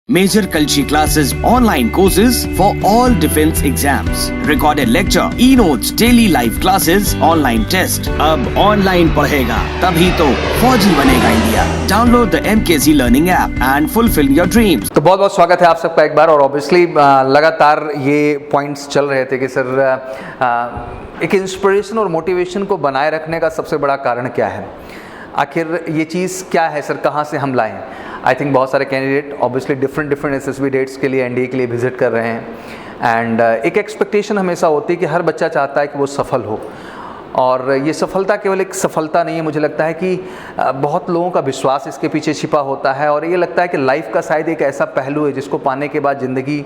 Major Kalshi classes, online courses for all defense exams, recorded lecture, e-notes, daily live classes, online test. अब online पढ़ेगा तभी तो फौजी बनेगा India. Download the MKZ Learning app and fulfill your dreams. तो बहुत बहुत स्वागत है आप सबका एक बार। और ऑब्वियसली लगातार ये पॉइंट्स चल रहे थे कि सर एक इंस्पिरेशन और मोटिवेशन को बनाए रखने का सबसे बड़ा कारण क्या है, आखिर ये चीज़ क्या है सर, कहाँ से हम लाएं। आई थिंक बहुत सारे candidate obviously different SSB dates के लिए, एनडीए के लिए विजिट कर रहे हैं। एंड एक एक्सपेक्टेशन हमेशा होती है कि हर बच्चा चाहता है कि वो सफल हो, और ये सफलता केवल एक सफलता नहीं है। मुझे लगता है कि बहुत लोगों का विश्वास इसके पीछे छिपा होता है, और ये लगता है कि लाइफ का शायद एक ऐसा पहलू है जिसको पाने के बाद ज़िंदगी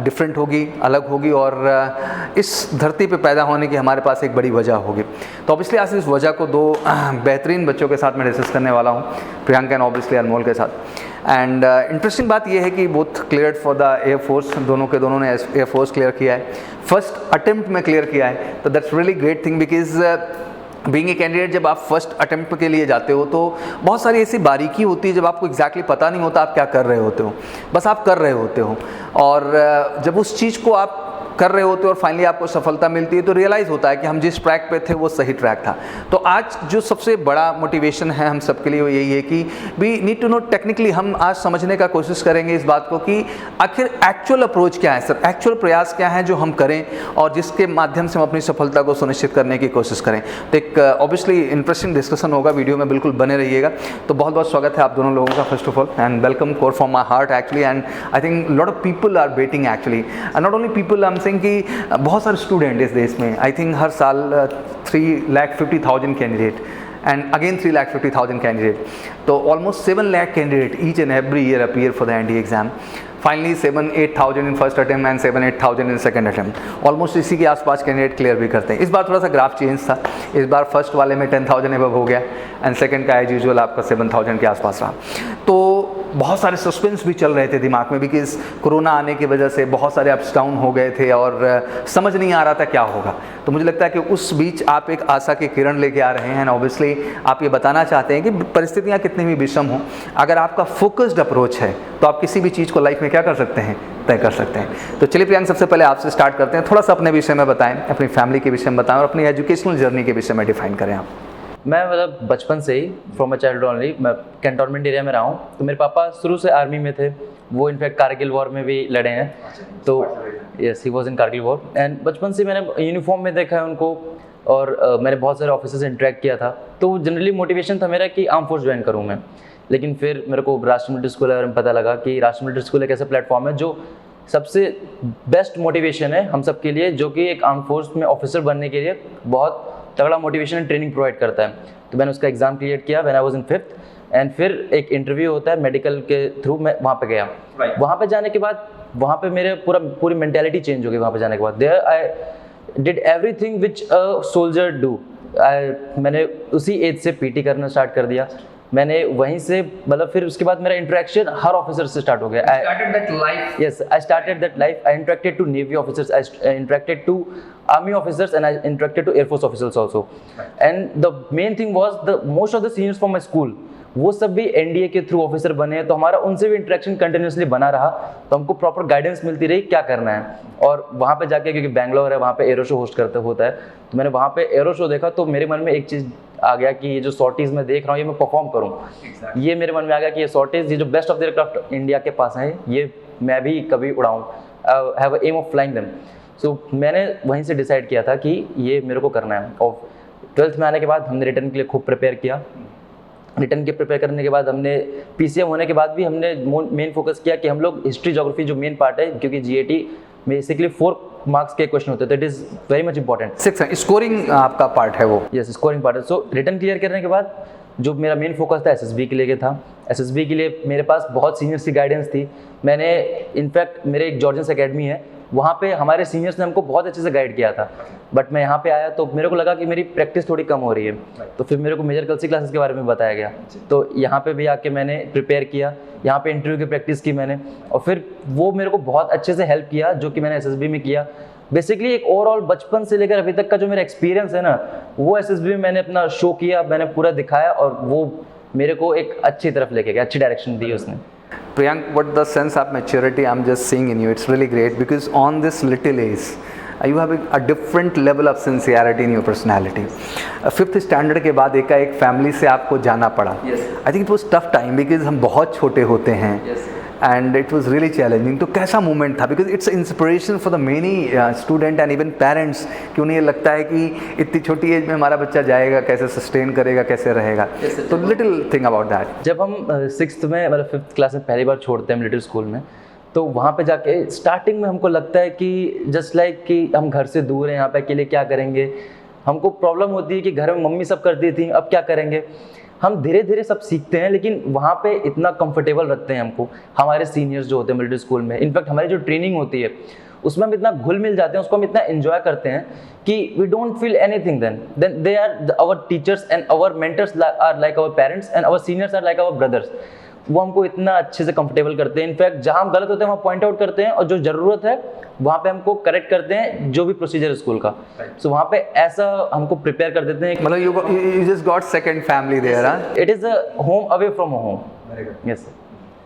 डिफरेंट होगी, अलग होगी, और इस धरती पे पैदा होने की हमारे पास एक बड़ी वजह होगी। तो ऑब्वियसली आज इस वजह को दो बेहतरीन बच्चों के साथ मैं डिस्कस करने वाला हूँ, प्रियंका एंड ऑब्वियसली अनमोल के साथ। एंड इंटरेस्टिंग बात यह है कि both cleared for the air force, दोनों के दोनों ने एयरफोर्स क्लियर किया है, फर्स्ट अटेम्प्ट में क्लियर किया है। तो that's really great thing, because being a candidate जब आप फर्स्ट अटेम्प्ट के लिए जाते हो तो बहुत सारी ऐसी बारीकी होती है जब आपको एग्जैक्टली पता नहीं होता आप क्या कर रहे होते हो, बस आप कर रहे होते हो। और जब उस चीज़ को आप कर रहे होते हो और फाइनली आपको सफलता मिलती है तो रियलाइज़ होता है कि हम जिस ट्रैक पे थे वो सही ट्रैक था। तो आज जो सबसे बड़ा मोटिवेशन है हम सबके लिए वो यही है कि we need to know technically, हम आज समझने का कोशिश करेंगे इस बात को कि आखिर एक्चुअल अप्रोच क्या है सर, एक्चुअल प्रयास क्या है जो हम करें और जिसके माध्यम से हम अपनी सफलता को सुनिश्चित करने की कोशिश करें। तो एक ऑब्वियसली इंटरेस्टिंग डिस्कशन होगा, वीडियो में बिल्कुल बने रहिएगा। तो बहुत बहुत स्वागत है आप दोनों लोगों का first of all, and welcome core from my heart actually. And I think lot of people are waiting actually, not only people, I am saying कि बहुत सारे स्टूडेंट इस देश में, आई थिंक हर साल 3,50,000 कैंडिडेट एंड अगेन 3,50,000 कैंडिडेट, तो almost 7 lakh candidate each and every year appear for the NDA exam. Finally 7-8,000 in first attempt and 7-8,000 in second attempt, almost इसी के आसपास कैंडिडेट क्लियर भी करते हैं। इस बार थोड़ा सा ग्राफ चेंज था, इस बार फर्स्ट वाले में 10,000 एबव हो गया एंड सेकंड का एज यूजुअल आपका 7,000 के आसपास रहा। तो बहुत सारे सस्पेंस भी चल रहे थे दिमाग में, बिकॉज कोरोना आने की वजह से बहुत सारे अप्स डाउन हो गए थे और समझ नहीं आ रहा था क्या होगा। तो मुझे लगता है कि उस बीच आप एक आशा की किरण लेके आ रहे हैं। ऑब्वियसली आप ये बताना चाहते हैं कि परिस्थितियाँ कितनी भी विषम हों, अगर आपका फोकस्ड अप्रोच है तो आप किसी भी चीज़ को लाइफ में क्या कर सकते हैं, तय कर सकते हैं। तो चलिए प्रियंका, सबसे पहले आपसे स्टार्ट करते हैं। थोड़ा सा अपने विषय में बताएं, अपनी फैमिली के विषय में बताएं और अपनी एजुकेशनल जर्नी के विषय में डिफाइन करें आप। मैं मतलब बचपन से ही फ्रॉम अ चाइल्ड ओनली मैं कैंटोनमेंट एरिया में रहा हूँ। तो मेरे पापा शुरू से आर्मी में थे, वो इनफैक्ट कारगिल वॉर में भी लड़े हैं। तो yes, he was in Kargil war. And बचपन से मैंने यूनिफॉर्म में देखा है उनको, और मैंने बहुत सारे ऑफिसर्स से इंटरेक्ट किया था। तो जनरली मोटिवेशन था मेरा कि आर्म फोर्स ज्वाइन करूँ मैं। लेकिन फिर मेरे को राष्ट्रीय मिलिट्री स्कूल के बारे में पता लगा कि राष्ट्रीय मिलिट्री स्कूल एक ऐसा प्लेटफॉर्म है जो सबसे बेस्ट मोटिवेशन है हम सब के लिए, जो कि एक आर्म फोर्स में ऑफिसर बनने के लिए बहुत तगड़ा मोटिवेशन एंड ट्रेनिंग प्रोवाइड करता है। तो मैंने उसका एग्जाम क्लियर किया when I was in 5th, and फिर एक इंटरव्यू होता है मेडिकल के थ्रू, मैं वहाँ पे गया। वहाँ पे जाने के बाद वहाँ पे मेरे पूरी मेंटालिटी चेंज हो गई। वहाँ पे जाने के बाद there I did everything which a soldier do. मैंने उसी एज से पीटी करना स्टार्ट कर दिया। मैंने वहीं से मतलब फिर उसके बाद मेरा इंटरेक्शन हर ऑफिसर से स्टार्ट हो गया। I started that life. I interacted to navy officers, I interacted to army officers and I interacted to air force officers also. And the main thing was the most of the seniors from my school वो सब भी NDA के through officer बने हैं। तो हमारा उनसे भी इंटरेक्शन कंटिन्यूसली बना रहा, तो हमको प्रॉपर गाइडेंस मिलती रही क्या करना है। और वहाँ पे जाके, क्योंकि बैंगलोर है, वहाँ पे एरो शो होस्ट करते होता है, तो मैंने वहाँ पे एरो शो देखा तो मेरे मन में एक चीज़ आ गया कि ये जो सॉर्टीज मैं देख रहा हूँ ये मैं परफॉर्म करूँ। ये मेरे मन में आ गया कि ये सॉर्टीज, ये जो best of the aircraft India के पास हैं, ये मैं भी कभी उड़ाऊँ, have a aim of flying them. So मैंने वहीं से डिसाइड किया था कि ये मेरे को करना है। और 12th में आने के बाद हमने रिटर्न के लिए खूब प्रिपेयर किया। रिटर्न के प्रिपेयर करने के बाद हमने पीसीएम होने के बाद भी हमने मेन फोकस किया कि हम लोग हिस्ट्री ज्योग्राफी जो मेन पार्ट है, क्योंकि जीएटी बेसिकली 4 मार्क्स के क्वेश्चन होते हैं, that is very much important. 6 scoring आपका पार्ट है वो। यस, स्कोरिंग पार्ट है। सो रिटर्न क्लियर करने के बाद जो मेरा मेन फोकस था एसएसबी के लिए था। एसएसबी के लिए मेरे पास बहुत सीनियर्स की गाइडेंस थी। मैंने इनफैक्ट मेरे एक जॉर्जियंस एकेडमी है, वहाँ पे हमारे सीनियर्स ने हमको बहुत अच्छे से गाइड किया था। बट मैं यहाँ पे आया तो मेरे को लगा कि मेरी प्रैक्टिस थोड़ी कम हो रही है, तो फिर मेरे को मेजर कल्सी क्लासेस के बारे में बताया गया। तो यहाँ पे भी आके मैंने प्रिपेयर किया, यहाँ पे इंटरव्यू की प्रैक्टिस की मैंने, और फिर वो मेरे को बहुत अच्छे से हेल्प किया, जो कि मैंने एसएसबी में किया। बेसिकली एक ओवरऑल बचपन से लेकर अभी तक का जो मेरा एक्सपीरियंस है ना, वो एसएसबी में मैंने अपना शो किया, मैंने पूरा दिखाया, और वो मेरे को एक अच्छी तरफ लेके गया, अच्छी डायरेक्शन दी उसने। Priyank, what the sense of maturity I'm just seeing in you, it's really great because on this little age, you have a different level of sincerity in your personality. Fifth standard के बाद एक family से आपको जाना पड़ा. I think it was tough time because हम बहुत छोटे होते हैं and it was really challenging. तो कैसा मोमेंट था? Because it's inspiration for the many student and even parents कि उन्हें ये लगता है कि इतनी छोटी एज में हमारा बच्चा जाएगा, कैसे सस्टेन करेगा, कैसे रहेगा. तो लिटिल थिंग अबाउट दैट. जब हम सिक्स्थ में मतलब फिफ्थ क्लास में पहली बार छोड़ते हैं लिटिल स्कूल में, तो वहाँ पे जाके स्टार्टिंग में हमको लगता है कि जस्ट लाइक कि हम घर से दूर हैं, यहाँ पे अकेले क्या करेंगे. हमको प्रॉब्लम होती है कि घर में मम्मी सब करती थी, अब क्या करेंगे. हम धीरे धीरे सब सीखते हैं, लेकिन वहाँ पे इतना कंफर्टेबल रखते हैं हमको हमारे सीनियर्स जो होते हैं मिडिल स्कूल में. इनफैक्ट हमारी जो ट्रेनिंग होती है उसमें हम इतना घुल मिल जाते हैं, उसको हम इतना एंजॉय करते हैं कि we don't feel anything. Then they are our teachers and our mentors are like our parents and our seniors are like our brothers. वो हमको इतना अच्छे से कंफर्टेबल करते हैं. इनफैक्ट जहाँ हम गलत होते हैं वहाँ पॉइंट आउट करते हैं, और जो ज़रूरत है वहाँ पे हमको करेक्ट करते हैं, जो भी प्रोसीजर है स्कूल का. सो वहाँ पे ऐसा हमको प्रिपेयर कर देते हैं. मतलब you just got second family there, huh? It is a home away from a home. Very good. Yes.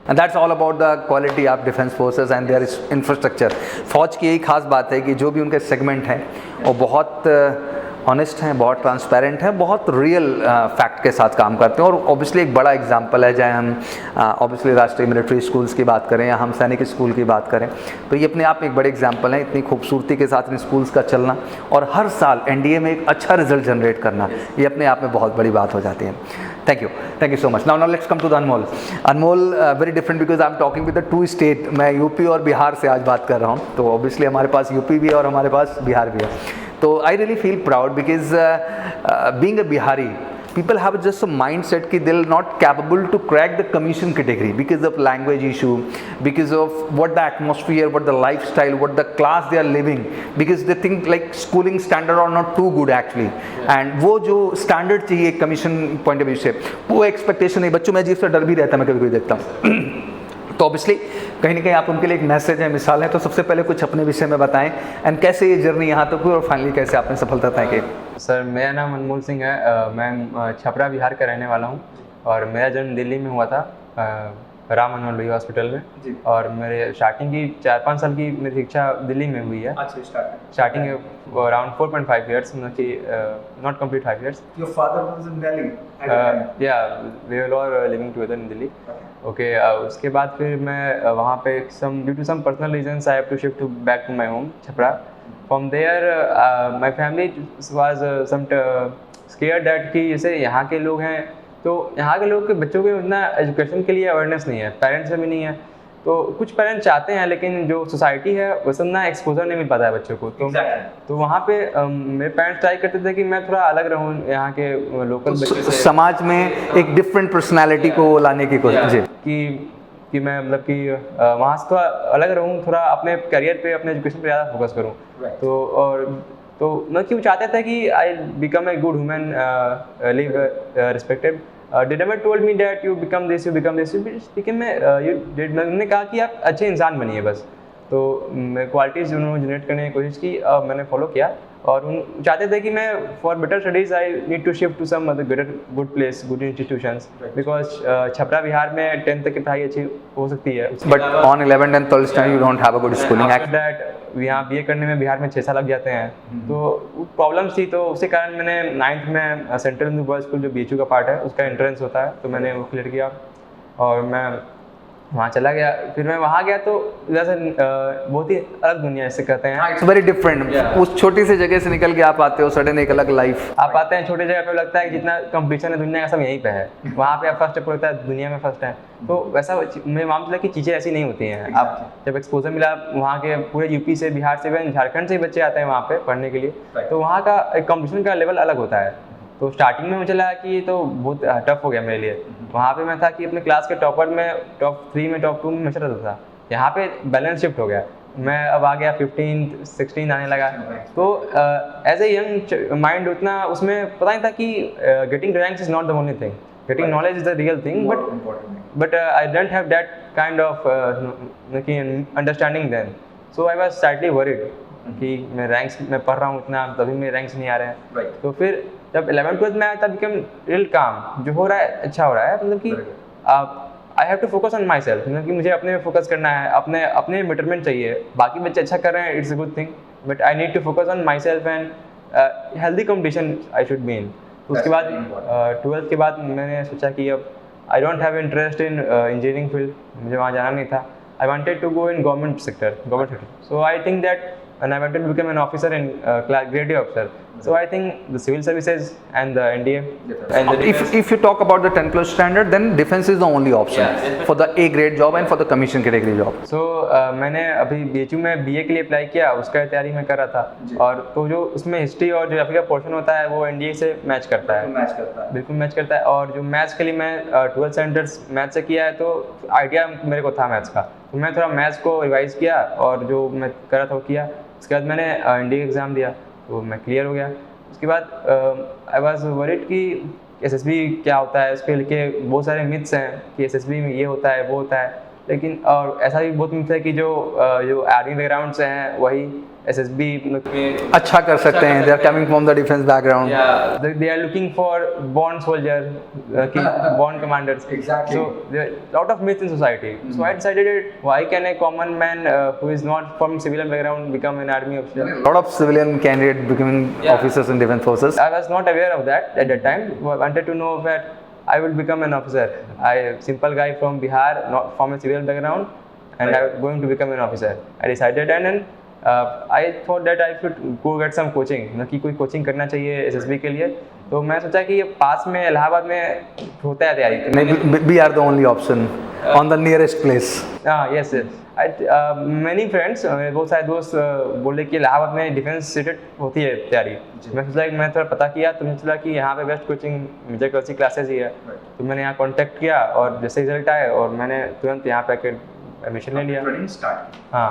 And that's all about the quality of defense forces and their infrastructure. फौज की यही खास बात है कि जो भी उनके सेगमेंट हैं वो बहुत ऑनेस्ट हैं, बहुत ट्रांसपेरेंट हैं, बहुत रियल फैक्ट के साथ काम करते हैं. और ऑब्वियसली एक बड़ा एग्जांपल है, चाहे हम ऑब्वियसली राष्ट्रीय मिलिट्री स्कूल्स की बात करें या हम सैनिक स्कूल की बात करें, तो ये अपने आप में एक बड़े एग्जांपल हैं. इतनी खूबसूरती के साथ इन स्कूल्स का चलना और हर साल एनडीए में एक अच्छा रिजल्ट जनरेट करना, ये अपने आप में बहुत बड़ी बात हो जाती है. Thank you so much. Now let's come to the Anmol. Anmol very different because I am talking with the two state. मैं यूपी और बिहार से आज बात कर रहा हूँ, तो ऑब्वियसली हमारे पास यूपी भी है और हमारे पास बिहार भी है. तो I really feel proud because being a Bihari, people have just a mindset कि they're not capable to crack the commission category because of language issue, because of what the atmosphere, what the lifestyle, what the class they are living, because they think like schooling standard are not too good actually. And वो जो standard चाहिए commission point of view से, वो expectation नहीं. बच्चों में अजीब सा डर भी रहता है, मैं कभी कभी देखता हूँ. तो ऑब्वियसली कहीं ना कहीं आप उनके लिए एक मैसेज है, मिसाल है. तो सबसे पहले कुछ अपने विषय में बताएं एंड कैसे ये जर्नी यहाँ तक हुई और फाइनली कैसे आपने सफलता तय की. सर मेरा नाम अनमोल सिंह है. मैं छपरा बिहार का रहने वाला हूँ और मेरा जन्म दिल्ली में हुआ था, राम मनोहर लोहिया हॉस्पिटल में जी. और मेरे स्टार्टिंग की 4-5 साल की मेरी शिक्षा दिल्ली में हुई है. अच्छा. स्टार्टिंग अराउंड 4.5 years, मतलब कि not complete 5 years. Your father was in Delhi? Yeah, we were all living together in Delhi. Okay उसके बाद फिर मैं वहाँ पे due to some personal reasons I have to shift back to my home Chhapra. From there my family was some scared that कि जैसे यहाँ के लोग हैं तो यहाँ के लोग के बच्चों के उतना एजुकेशन के लिए अवेयरनेस नहीं है, पेरेंट्स में भी नहीं है. तो कुछ पेरेंट्स चाहते हैं लेकिन जो सोसाइटी है वैसे ना एक्सपोजर नहीं मिल पाता है बच्चों को. तो वहाँ पे मेरे पेरेंट्स ट्राई करते थे कि मैं थोड़ा अलग रहूँ यहाँ के लोकल बच्चों से, समाज में एक डिफरेंट पर्सनालिटी को लाने की कोशिश कि मैं मतलब कि वहाँ से थोड़ा अलग रहूँ, थोड़ा अपने करियर पे, अपने एजुकेशन पे ज़्यादा फोकस करूँ. तो मतलब कि वो चाहते थे कि I become a good human, live respected. They never told me that you become this. लेकिन उन्होंने कहा कि आप अच्छे इंसान बनिए बस. तो क्वालिटीज़ उन्होंने जनरेट करने की कोशिश की और मैंने फॉलो किया. और उन चाहते थे कि मैं for better studies I need to shift to some other good place, good institutions, because Chhapra Bihar में 10th तक की पढ़ाई अच्छी हो सकती है. But on 11th and 12th standard you don't have a good schooling. That यहाँ बीए करने में बिहार में 6 साल लग जाते हैं. तो प्रॉब्लम्स थी, तो उसी कारण मैंने 9th में सेंट्रल हिंदू बॉयज़ स्कूल जो BHU का पार्ट है उसका एंट्रेंस होता है, तो मैंने वो क्लियर किया और मैं वहाँ चला गया. फिर मैं वहाँ गया तो जैसे बहुत ही अलग दुनिया ऐसे कहते हैं. It's very different. उस छोटी सी जगह से निकल के आप आते हो सडन एक अलग लाइफ. आप आते हैं छोटी जगह पे, लगता है कि जितना कंपटीशन है दुनिया का सब यहीं पे है. वहाँ पे आप फर्स्ट लगता है दुनिया में फर्स्ट है. तो वैसा मेरे मामला कि चीज़ें ऐसी नहीं होती हैं. आप जब एक्सपोजर मिला वहाँ के पूरे यूपी से, बिहार से, झारखंड से ही बच्चे आते हैं वहाँ पे पढ़ने के लिए, तो वहाँ का कंपटीशन का लेवल अलग होता है. तो स्टार्टिंग में मुझे लगा कि ये तो बहुत टफ हो गया मेरे लिए. वहाँ पे मैं था कि अपने क्लास के टॉपर में टॉप 3 में टॉप 2 में हमेशा रहता था. यहाँ पे बैलेंस शिफ्ट हो गया, मैं अब आ गया 15th 16 आने लगा. तो एज ए यंग माइंड उतना उसमें पता नहीं था कि getting ranks is not the only thing, getting knowledge is the real thing. But I don't have that kind of understanding then. So I was slightly worried कि मैं ranks में पढ़ रहा हूँ इतना, तभी मेरे रैंक्स नहीं आ रहे हैं. तो फिर जब 11th 12th में आया तब बिकम रियल काम, जो हो रहा है अच्छा हो रहा है. मतलब कि I have to focus on myself, क्योंकि मुझे अपने में फोकस करना है, अपने बेटरमेंट चाहिए। बाकी बच्चे अच्छा कर रहे हैं, it's a good thing, but I need to focus on myself and healthy competition I should be in. उसके बाद 12th के बाद मैंने सोचा कि अब I don't have interest in engineering field, मुझे वहाँ जाना नहीं था। I wanted to go in government sector, so I think that and I wanted to become an officer in grade A officer. So I think the civil services and the NDA and the if you talk about the 10 plus standard, then defense is the only option for the A grade job and for the commission category job. So मैंने अभी BHU में BA के लिए apply किया, उसका तैयारी मैं कर रहा था। और तो जो उसमें हिस्ट्री और ज्योग्राफी का पोर्शन होता है वो NDA से मैच करता है, बिल्कुल मैच करता है। और जो मैथ्स के लिए मैं 12 स्टैंडर्ड्स मैथ्स से किया है, तो आइडिया मेरे को था मैथ्स का, तो मैं थोड़ा मैथ्स को रिवाइज किया और जो मैं कर रहा था वो किया। उसके बाद मैंने NDA एग्ज़ाम दिया, तो मैं क्लियर हो गया। उसके बाद आई वाज वरीड कि SSB क्या होता है, उसके लिए बहुत सारे मिथ्स हैं कि SSB में ये होता है वो होता है, लेकिन और ऐसा भी बहुत मिथ है कि जो आर्मी बैकग्राउंड से हैं वही SSB में अच्छा कर सकते हैं, they are coming from the defence background, they are looking for born soldier कि born commanders, so there lot of myths in society. So I decided why can a common man who is not from civilian background become an army officer. Lot of civilian candidate becoming officers in defence forces. I was not aware of that at that time, I wanted to know that I will become an officer. I simple guy from Bihar, not from a civilian background, and I was going to become an officer. I decided, and then I thought that I should go get some coaching, कि कोई coaching करना चाहिए SSB के लिए। तो मैं सोचा कि ये पास में इलाहाबाद में होता है तैयारी। We are the only option on the nearest place. Yes, yes. Many friends, बहुत सारे दोस्त बोले कि इलाहाबाद में डिफेंस सीटेड होती है तैयारी। मैं सोचा कि मैं थोड़ा पता किया, तो मुझे चला कि यहाँ पे बेस्ट कोचिंग मुझे कौन सी क्लासेस ही है, तो मैंने यहाँ कांटेक्ट किया और जैसे रिजल्ट आए और मैंने तुरंत यहाँ पे एडमिशन ले लिया। हाँ।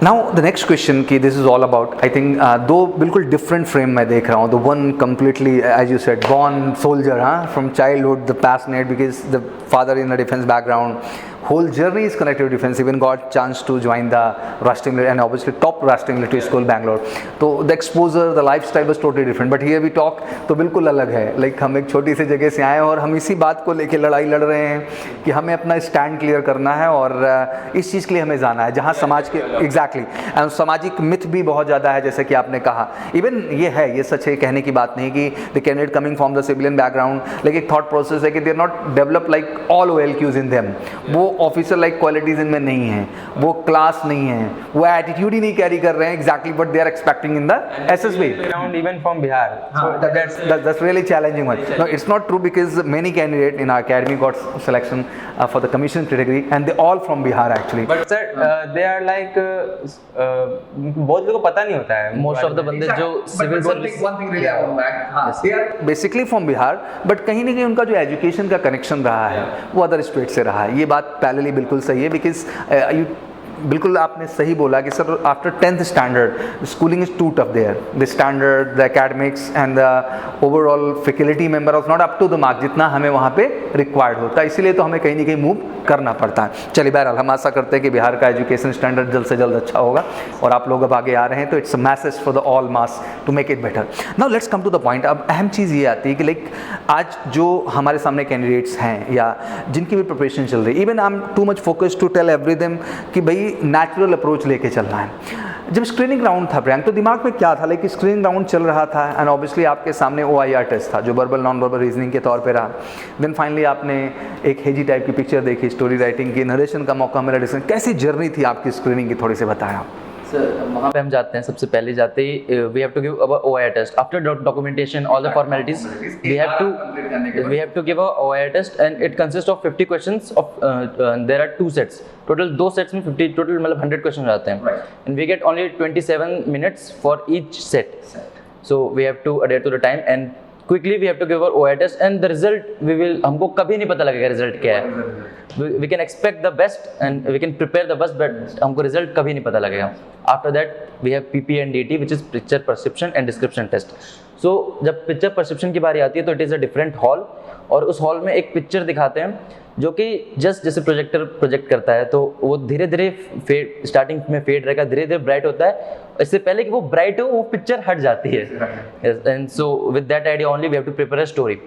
Now the next question कि this is all about, I think दो बिल्कुल different frame मैं देख रहा हूँ। The one completely as you said born soldier, from childhood the passionate because the father in a defense background, whole journey is connected to defense, even got chance to join the Rashtriya Military and obviously top Rashtriya Military School Bangalore, तो the exposure the lifestyle was totally different, but here we talk तो बिल्कुल अलग है। like हम एक छोटी सी जगह से आए और हम इसी बात को लेके लड़ाई लड़ रहे हैं कि हमें अपना स्टैंड क्लियर करना है और इस चीज़ के लिए हमें जाना है जहाँ समाज के एग्जैक्टली एंड सामाजिक मिथ भी बहुत ज़्यादा है, जैसे कि आपने कहा। इवन ये है, ये सच है, कहने की बात नहीं कि the candidate coming from the civilian background, लेकिन एक थॉट प्रोसेस है कि they are not develop like all OLQs in them, वो ऑफिसर लाइक क्वालिटीज इनमें नहीं है, वो क्लास नहीं है, वो एटीट्यूड ही नहीं कैरी कर रहे हैं exactly what they are expecting in the SSB even from Bihar, so that's really challenging one. No, it's not true because many candidates in our academy got selection for the commission category and they all from Bihar actually. But sir, they are like बहुत लोगों को पता नहीं होता है। Most of the बंदे जो civil service they are basically from Bihar, but कहीं ना कहीं उनका जो एजुकेशन का कनेक्शन रहा है वो अदर स्टेट से रहा है। ये बात पैरेलली बिल्कुल सही है बिकॉज यू बिल्कुल आपने सही बोला कि sir after 10th standard schooling is too tough there, the standard, the academics and the overall faculty member of not up to the mark जितना हमें वहाँ पे रिक्वायर्ड होता है, इसीलिए तो हमें कहीं ना कहीं मूव करना पड़ता है। चलिए बहरहाल हम आशा करते हैं कि बिहार का एजुकेशन स्टैंडर्ड जल्द से जल्द अच्छा होगा और आप लोग अब आगे आ रहे हैं, तो it's a message for the all mass to make it better. Now let's come to the point. अब अहम चीज़ ये आती है कि लाइक आज जो हमारे सामने कैंडिडेट्स हैं या जिनकी भी प्रिपरेशन चल रही है, even I am too much focus to tell every them कि भाई नेचुरल अप्रोच लेके चलना है। जब स्क्रीनिंग राउंड था प्रियंक, तो दिमाग में क्या था, लाइक स्क्रीनिंग राउंड चल रहा था एंड ऑब्वियसली आपके सामने OIR टेस्ट था जो वर्बल नॉन वर्बल रीजनिंग के तौर पे रहा। देन फाइनली आपने एक हेजी टाइप की पिक्चर देखी, स्टोरी राइटिंग की, नरेशन का मौका मिला, डिस्कशन। कैसी जर्नी थी आपकी स्क्रीनिंग की, थोड़ी सी बताया। सर वहाँ पे हम जाते हैं, सबसे पहले जाते ही we have to give our OIR test after documentation all the formalities we have to give a OIR test and it consist of 50 questions of there are 2 sets, total 2 sets में 50 टोटल मतलब 100 question आते हैं and we get only 27 minutes for each set, so we have to adhere to the time and quickly we have to give our OIR test and the result we will, हमको कभी नहीं पता लगेगा result क्या है। We can expect the best and we can prepare the best, but हमको result कभी नहीं पता लगेगा। After that we have PP and DT which is picture perception and description test. So जब पिक्चर परसेप्शन की बारी आती है तो it is a different hall और उस हॉल में एक पिक्चर दिखाते हैं जो कि जस्ट जैसे प्रोजेक्टर प्रोजेक्ट करता है, तो वो धीरे धीरे फेड, स्टार्टिंग में फेड रहेगा, धीरे धीरे ब्राइट होता है, इससे पहले कि वो ब्राइट हो वो पिक्चर हट जाती है। And so with that idea only we have to prepare a story.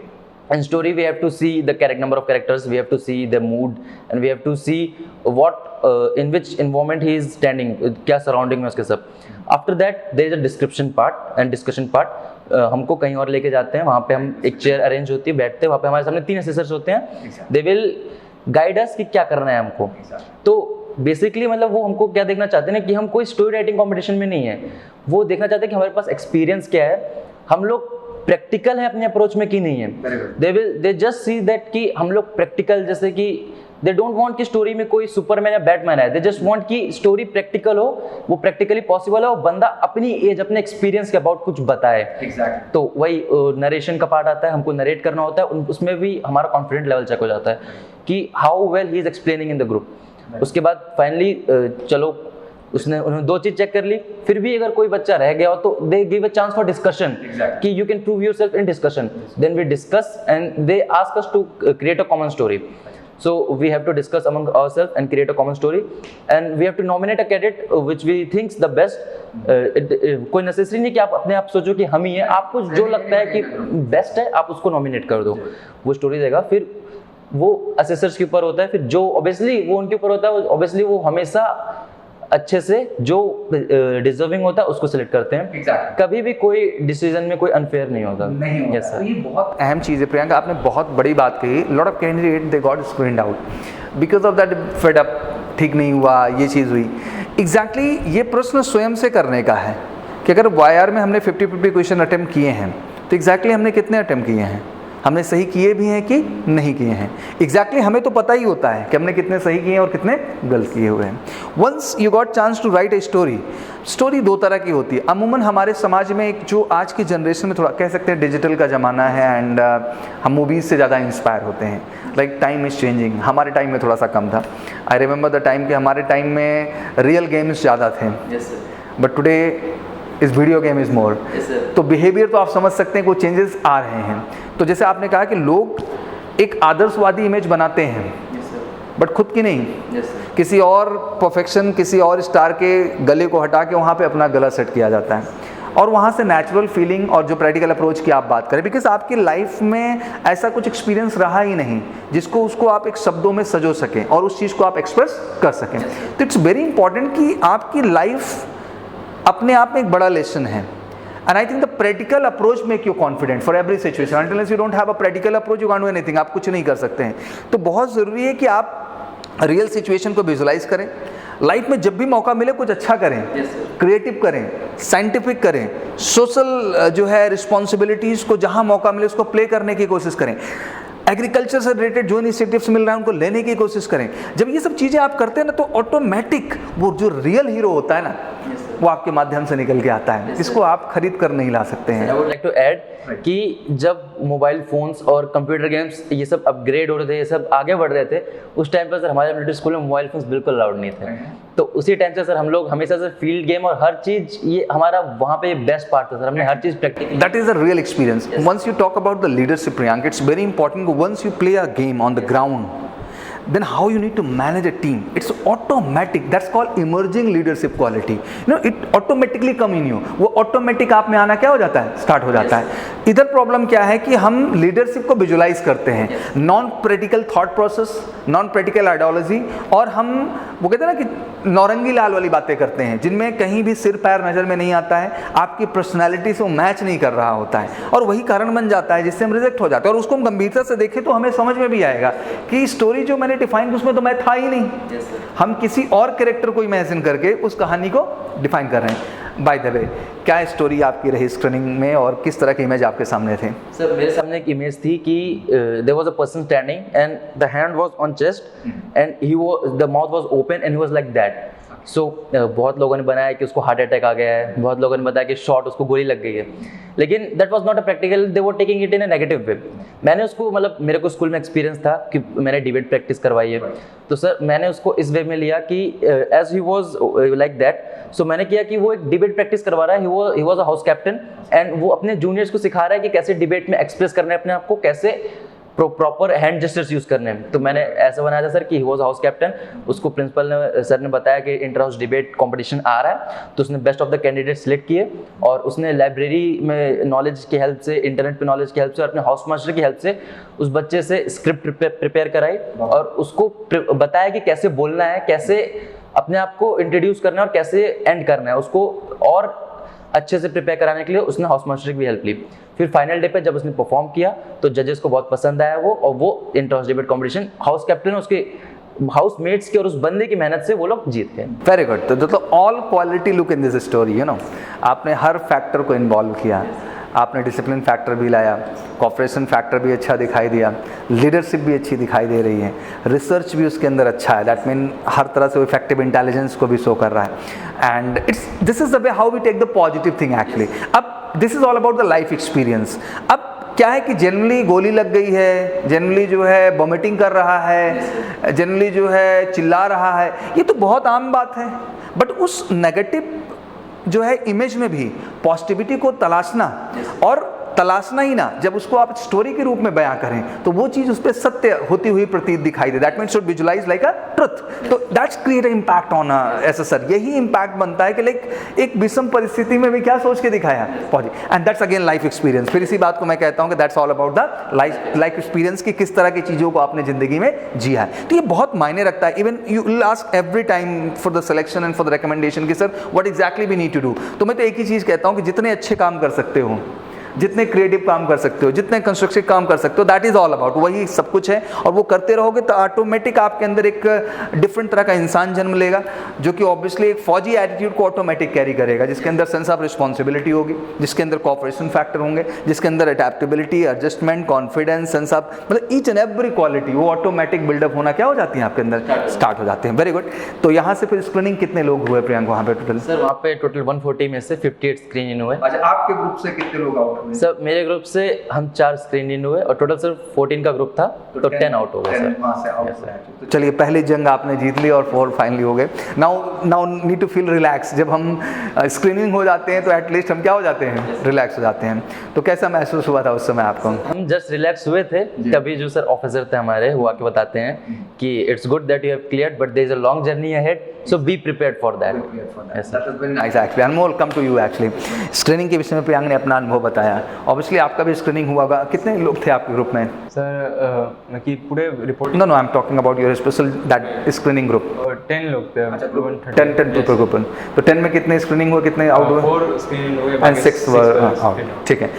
In story we have to see the number of characters, we have to see the mood, and we have to see what in which environment he is standing, क्या surrounding में उसके सब. After that there is a description part and discussion part. हमको कहीं और लेके जाते हैं, वहाँ पे हम एक चेयर अरेंज होती है, बैठते हैं, वहाँ पे हमारे सामने 3 असेसर्स होते हैं. They will guide us कि क्या करना है हमको. तो बेसिकली मतलब वो हमको क्या देखना चाहते हैं कि हम कोई स्टोरी राइटिंग कंपटीशन में नहीं है, वो देखना चाहते हैं कि हमारे पास एक्सपीरियंस क्या है, हम लोग प्रैक्टिकल है अपने अप्रोच में कि नहीं है. दे जस्ट सी दैट कि हम लोग प्रैक्टिकल, जैसे कि दे डोंट वांट कि स्टोरी में कोई सुपरमैन या बैटमैन है, दे जस्ट वांट कि स्टोरी प्रैक्टिकल हो, वो प्रैक्टिकली पॉसिबल हो, बंदा अपनी एज अपने एक्सपीरियंस के अबाउट कुछ बताए. तो वही नरेशन का पार्ट आता है, हमको नरेट करना होता है, उसमें भी हमारा कॉन्फिडेंट लेवल चेक हो जाता है कि how well he is explaining in the group. उसके बाद फाइनली चलो उन्होंने 2 चीज चेक कर ली, फिर भी अगर कोई बच्चा रह गया हो तो they give a chance for discussion कि you can prove yourself in discussion. Then we discuss and they ask us to create a common story. So we have to discuss among ourselves and create a common story, and we have to nominate a cadet which we thinks the best. कोई necessary नहीं कि आप अपने आप सोचो कि हम ही हैं, आपको जो लगता है कि बेस्ट है आप उसको नॉमिनेट कर दो, वो स्टोरी देगा. फिर वो असेसर्स के ऊपर होता है, फिर जो ऑब्वियसली वो उनके ऊपर होता है, ऑब्वियसली वो हमेशा अच्छे से जो डिजर्विंग होता है उसको सिलेक्ट करते हैं. कभी भी कोई डिसीजन में कोई अनफेयर नहीं होता. Yes, sir. ये बहुत अहम चीज़ है प्रियंका, आपने बहुत बड़ी बात कही. Lot of candidate they got screened out because of that, fed up, ठीक नहीं हुआ, ये चीज़ हुई. एग्जैक्टली ये प्रश्न स्वयं से करने का है कि अगर वाईआर में हमने 50-50 क्वेश्चन अटेम्प्ट किए हैं तो एग्जैक्टली हमने कितने अटेम्प्ट किए हैं, हमने सही किए भी हैं कि नहीं किए हैं. एग्जैक्टली हमें तो पता ही होता है कि हमने कितने सही किए हैं और कितने गलत किए हुए हैं. Once you got chance to write a story. Story 2 तरह की होती है. अमूमन हमारे समाज में एक जो आज की जनरेशन में थोड़ा कह सकते हैं डिजिटल का ज़माना है, एंड हम मूवीज़ से ज़्यादा इंस्पायर होते हैं. Like time is changing. हमारे टाइम में थोड़ा सा कम था. आई रिमेंबर द टाइम कि हमारे टाइम में रियल गेम्स ज़्यादा थे, बट टुडे इस वीडियो गेम इज़ मोर. तो बिहेवियर तो आप समझ सकते हैं कि वो चेंजेस आ रहे हैं. तो जैसे आपने कहा कि लोग एक आदर्शवादी इमेज बनाते हैं, बट खुद की नहीं, किसी और परफेक्शन, किसी और स्टार के गले को हटा के वहाँ पे अपना गला सेट किया जाता है, और वहाँ से नेचुरल फीलिंग और जो प्रैक्टिकल अप्रोच की आप बात करें, बिकॉज आपकी लाइफ में ऐसा कुछ एक्सपीरियंस रहा ही नहीं जिसको उसको आप एक शब्दों में सजो सकें और उस चीज़ को आप एक्सप्रेस कर सकें. तो इट्स वेरी इंपॉर्टेंट कि आपकी लाइफ अपने आप में एक बड़ा लेसन है. And I think the practical approach make you confident for every situation. Unless you don't have a practical approach, you can't do anything. आप कुछ नहीं कर सकते हैं. तो बहुत ज़रूरी है कि आप रियल सिचुएशन को विजुलाइज करें. लाइफ में जब भी मौका मिले कुछ अच्छा करें, क्रिएटिव करें, साइंटिफिक करें, सोशल जो है रिस्पॉन्सिबिलिटीज़ को जहाँ मौका मिले उसको प्ले करने की कोशिश करें. एग्रीकल्चर से रिलेटेड जो इनिशिएटिव्स मिल रहे हैं उनको लेने की कोशिश करें. जब ये सब चीज़ें आप करते हैं ना तो ऑटोमेटिक वो जो रियल हीरो होता है ना वो आपके माध्यम से निकल के आता है, इसको आप खरीद कर नहीं ला सकते हैं. I would like to add कि जब मोबाइल फोन्स और कंप्यूटर गेम्स ये सब अपग्रेड हो रहे थे, ये सब आगे बढ़ रहे थे, उस टाइम पर सर हमारे मिलिट्री स्कूल में मोबाइल फोन्स बिल्कुल अलाउड नहीं थे. तो उसी टाइम से सर हम लोग हमेशा से फील्ड गेम और हर चीज़, ये हमारा वहाँ पे बेस्ट पार्ट था सर. हमने हर चीज़ practical. That is a real experience. Once you talk about the leadership, Priyank, it's very important. Once you play a game on the ground, then how you need to manage a team, it's automatic. That's called emerging leadership quality. You know, it automatically come in you. वो automatic आप में आना क्या हो जाता है, start हो जाता है. इधर प्रॉब्लम क्या है कि हम लीडरशिप को विजुलाइज करते हैं, non practical thought process, non practical ideology, और हम वो कहते हैं ना कि नौरंगी लाल वाली बातें करते हैं जिनमें कहीं भी सिर पैर नज़र में नहीं आता है, आपकी पर्सनैलिटी से वो मैच नहीं कर रहा होता है, और वही कारण बन जाता है जिससे हम रिजेक्ट हो जाते हैं. और उसको हम गंभीरता से देखें तो हमें समझ में भी आएगा कि स्टोरी जो मैंने डिफाइन की उसमें तो मैं था ही नहीं. हम किसी और कैरेक्टर को इमेजिन करके उस कहानी को डिफाइन कर रहे हैं. बाय द वे, क्या स्टोरी आपकी रही स्क्रीनिंग में और किस तरह के इमेज आपके सामने थे? सर मेरे सामने एक इमेज थी कि there was a person standing and the hand was on chest and the mouth was open and he was like that. So बहुत लोगों ने बनाया कि उसको हार्ट अटैक आ गया है, बहुत लोगों ने बताया कि शॉट उसको गोली लग गई है, लेकिन that was not a practical. They were taking it in a negative way. मैंने उसको मतलब मेरे को स्कूल में एक्सपीरियंस था कि मैंने डिबेट प्रैक्टिस करवाई है, तो सर मैंने उसको इस वे में लिया कि as he was like that, so मैंने किया कि वो एक डिबेट प्रैक्टिस करवा रहा है. He was a house captain and वो अपने जूनियर्स को सिखा रहा है कि कैसे डिबेट में एक्सप्रेस करना है अपने आप को, कैसे प्रॉपर हैंड जेस्चर्स यूज़ करने हैं। तो मैंने ऐसा बनाया था सर कि ही वॉज हाउस कैप्टन, उसको प्रिंसिपल ने सर ने बताया कि इंटर हाउस डिबेट कंपटीशन आ रहा है, तो उसने best of the candidate select किए और उसने लाइब्रेरी में नॉलेज की हेल्प से, इंटरनेट पे नॉलेज की हेल्प से और अपने हाउस मास्टर की हेल्प से उस बच्चे से स्क्रिप्ट प्रिपेयर कराई और उसको बताया कि कैसे बोलना है, कैसे अपने आप को इंट्रोड्यूस करना है और कैसे एंड करना है। उसको और अच्छे से प्रिपेयर कराने के लिए उसने हाउस मास्टर की भी हेल्प ली। फिर फाइनल डे पे जब उसने परफॉर्म किया तो जजेस को बहुत पसंद आया वो, और वो inter house debate competition house captain उसके हाउस मेट्स के और उस बंदे की मेहनत से वो लोग जीत गए। Very good. तो all quality look in this story, you know, आपने हर फैक्टर को इन्वॉल्व किया, आपने डिसिप्लिन फैक्टर भी लाया, कोऑपरेशन फैक्टर भी अच्छा दिखाई दिया, लीडरशिप भी अच्छी दिखाई दे रही है, रिसर्च भी उसके अंदर अच्छा है, दैट मीन हर तरह से वो इफेक्टिव इंटेलिजेंस को भी शो कर रहा है। And this is the way how we take the positive thing actually. अब this is all about the life experience. अब क्या है कि जनरली गोली लग गई है, जनरली जो है वॉमिटिंग कर रहा है, जनरली जो है चिल्ला रहा है, ये तो बहुत आम बात है। बट उस नेगेटिव जो है इमेज में भी पॉजिटिविटी को तलाशना, और तलाशना ही ना, जब उसको आप स्टोरी के रूप में बयां करें तो वो चीज़ उस पर सत्य होती हुई प्रतीत दिखाई दे, that means should visualise like a truth. तो that's create impact on assessor. यही इम्पैक्ट बनता है कि लाइक एक विषम परिस्थिति में भी क्या सोच के दिखाया positive, and that's again life experience. फिर इसी बात को मैं कहता हूँ कि that's all about the life experience, कि किस तरह की चीज़ों को आपने ज़िंदगी में जिया है। तो ये बहुत मायने रखता है। Even you will ask every time for the selection and for the recommendation कि sir what exactly we need to do. तो मैं तो एक ही चीज़ कहता हूँ कि जितने अच्छे काम कर सकते हो, जितने क्रिएटिव काम कर सकते हो, जितने कंस्ट्रक्टिव काम कर सकते हो, दैट इज ऑल अबाउट, वही सब कुछ है। और वो करते रहोगे तो ऑटोमेटिक आपके अंदर एक डिफरेंट तरह का इंसान जन्म लेगा, जो कि ऑब्वियसली एक फौजी एटीट्यूड को ऑटोमेटिक कैरी करेगा, जिसके अंदर सेंस ऑफ रिस्पॉन्सिबिलिटी होगी, जिसके अंदर कोऑपरेशन फैक्टर होंगे, जिसके अंदर adaptability, adjustment, confidence, sense of, मतलब ईच एंड एवरी क्वालिटी वो ऑटोमेटिक बिल्डअप होना क्या हो जाती है आपके अंदर, स्टार्ट हो जाते हैं। Very good. तो यहाँ से फिर स्क्रीनिंग कितने लोग हुए प्रियंक वहाँ पे टोटल? सर वहाँ पे टोटल 140 में से 58 स्क्रीन इन हुए। अच्छा, आपके ग्रुप से कितने लोग आउट हुए? सर मेरे ग्रुप से हम 4 स्क्रीन इन हुए और टोटल सिर्फ 14 का ग्रुप था, तो 10 आउट हो गए सर। तो चलिए, पहली जंग आपने जीत ली और 4 फाइनली हो गए। Now need to feel relax. जब हम स्क्रीनिंग हो जाते हैं तो एटलीस्ट हम क्या हो जाते हैं, रिलैक्स हो जाते हैं। तो कैसा महसूस हुआ था उस समय आपको? हम जस्ट रिलैक्स हुए थे, तभी जो सर ऑफिसर थे हमारे वो आके बताते हैं कि it's good that you have cleared but there is a long journey ahead, so be prepared for that. Yes, that was very nice actually. Anmol, come to you actually. Screening के विषय में प्रियंक ने अपना अनुभव बताया। ऑब्वियसली आपका भी स्क्रीनिंग हुआ होगा। कितने लोग थे आपके ग्रुप में? सर कि पूरे report no, I am talking about your special that screening group. 10 लोग थे। 10 पीपल ग्रुप। तो 10 में कितने स्क्रीनिंग हुए, कितने आउट हुए? 4 स्क्रीनिंग हुए एंड 6 वर आउट। ठीक है।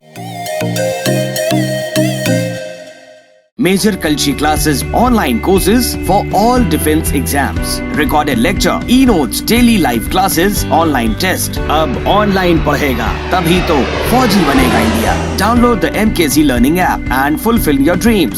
Major Kalshi classes online courses for all defense exams. Recorded lecture, e-notes, daily live classes, online test. अब online पढ़ेगा तभी तो फौजी बनेगा India. Download the MKZ Learning app and fulfill your dreams.